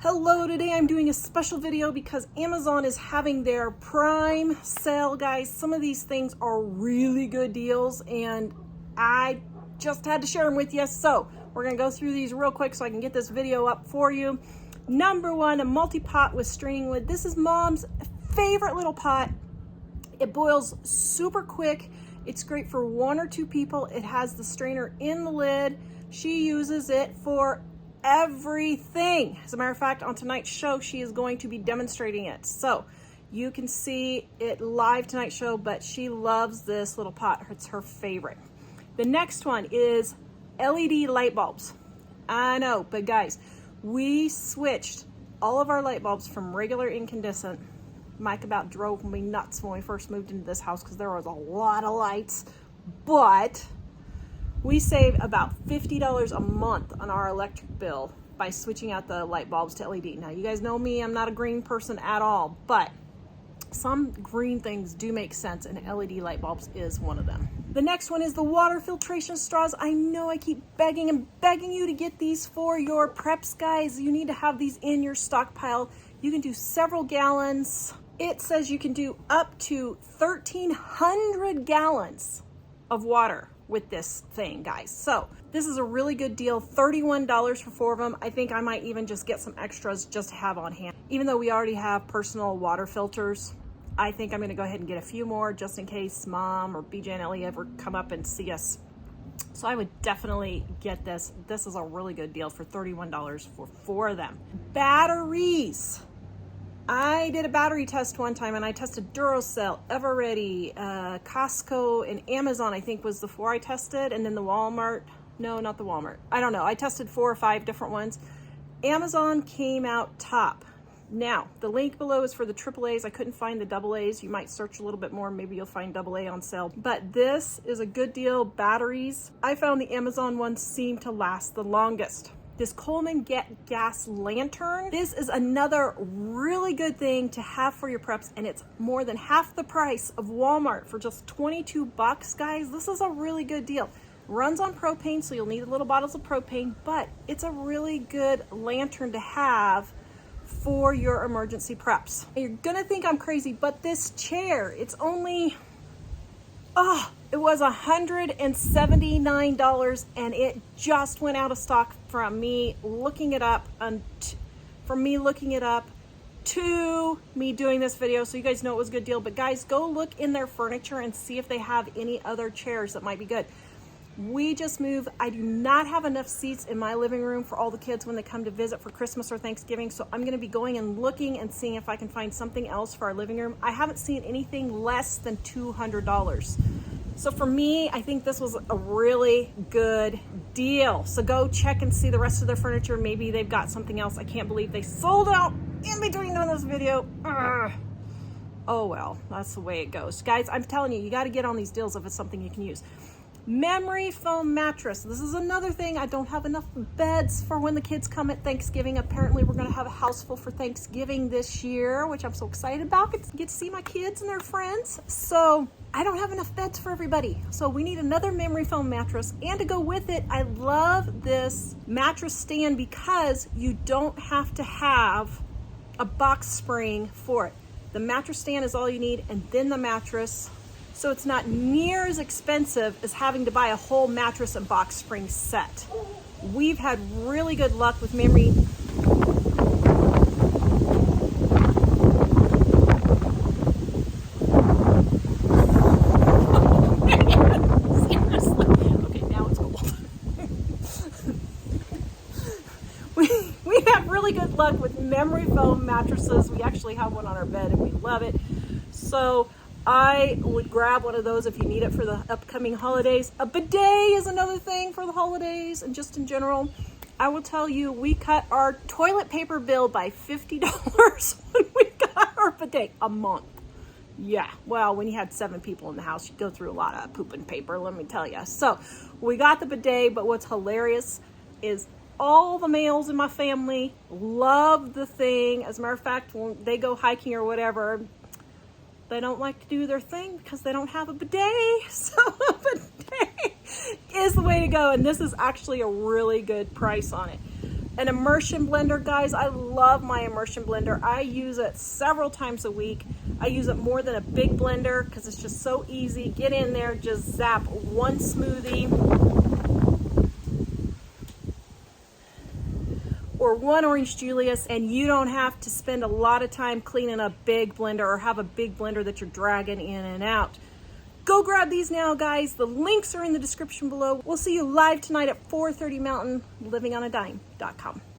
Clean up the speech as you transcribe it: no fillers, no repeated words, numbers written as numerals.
Hello, today I'm doing a special video because Amazon is having their Prime sale, guys. Some of these things are really good deals and I just had to share them with you. So we're gonna go through these real quick so I can get this video up for you. Number one, a multi-pot with stringing wood. This is Mom's favorite little pot. It boils super quick. It's great for one or two people. It has the strainer in the lid. She uses it for everything. As a matter of fact, on tonight's show, she is going to be demonstrating it. So you can see it live tonight's show, but she loves this little pot. It's her favorite. The next one is LED light bulbs. I know, but guys, we switched all of our light bulbs from regular incandescent. Mike about drove me nuts when we first moved into this house because there was a lot of lights, but we save about $50 a month on our electric bill by switching out the light bulbs to LED. Now, you guys know me, I'm not a green person at all, but some green things do make sense, and LED light bulbs is one of them. The next one is the water filtration straws. I know I keep begging and begging you to get these for your preps, guys. You need to have these in your stockpile. You can do several gallons. It says you can do up to 1,300 gallons of water with this thing, guys. So this is a really good deal. $31 for 4 of them. I think I might even just get some extras just to have on hand. Even though we already have personal water filters, I think I'm gonna go ahead and get a few more just in case Mom or BJ and Ellie ever come up and see us. So I would definitely get this. This is a really good deal for $31 for 4 of them. Batteries. I did a battery test one time and I tested Duracell, Everready, Costco, and Amazon, I think was the 4 I tested, and then the Walmart. No, not the Walmart. I don't know. I tested 4 or 5 different ones. Amazon came out top. Now, the link below is for the AAAs. I couldn't find the AAs. You might search a little bit more. Maybe you'll find AA on sale. But this is a good deal. Batteries. I found the Amazon ones seem to last the longest. This Coleman gas lantern. This is another really good thing to have for your preps, and it's more than half the price of Walmart for just 22 bucks, guys. This is a really good deal. Runs on propane, so you'll need little bottles of propane, but it's a really good lantern to have for your emergency preps. You're gonna think I'm crazy, but this chair, it's only, it was $179 and it just went out of stock from me looking it up to me doing this video, so you guys know it was a good deal. But guys, go look in their furniture and see if they have any other chairs that might be good. We just moved. I do not have enough seats in my living room for all the kids when they come to visit for Christmas or Thanksgiving, so I'm going to be going and looking and seeing if I can find something else for our living room. I haven't seen anything less than $200. So for me, I think this was a really good deal. So go check and see the rest of their furniture. Maybe they've got something else. I can't believe they sold out in between doing this video. Oh well, that's the way it goes. Guys, I'm telling you, you got to get on these deals if it's something you can use. Memory foam mattress. This is another thing. I don't have enough beds for when the kids come at Thanksgiving. Apparently we're going to have a house full for Thanksgiving this year, which I'm so excited about. Get to see my kids and their friends. So I don't have enough beds for everybody. So we need another memory foam mattress. And to go with it, I love this mattress stand because you don't have to have a box spring for it. The mattress stand is all you need, and then the mattress. So it's not near as expensive as having to buy a whole mattress and box spring set. We've had really good luck with memory. Seriously. Okay, now it's cold. we have really good luck with memory foam mattresses. We actually have one on our bed and we love it. So I would grab one of those if you need it for the upcoming holidays. A bidet is another thing for the holidays and just in general. I will tell you, we cut our toilet paper bill by $50 when we got our bidet a month. Yeah, well, when you had 7 people in the house, you go through a lot of poop and paper, let me tell you. So we got the bidet, but what's hilarious is all the males in my family love the thing. As a matter of fact, when they go hiking or whatever, they don't like to do their thing because they don't have a bidet. So a bidet is the way to go. And this is actually a really good price on it. An immersion blender, guys. I love my immersion blender. I use it several times a week. I use it more than a big blender because it's just so easy. Get in there, just zap one smoothie or one orange Julius, and you don't have to spend a lot of time cleaning a big blender or have a big blender that you're dragging in and out. Go grab these now, guys. The links are in the description below. We'll see you live tonight at 4:30 Mountain, livingonadime.com.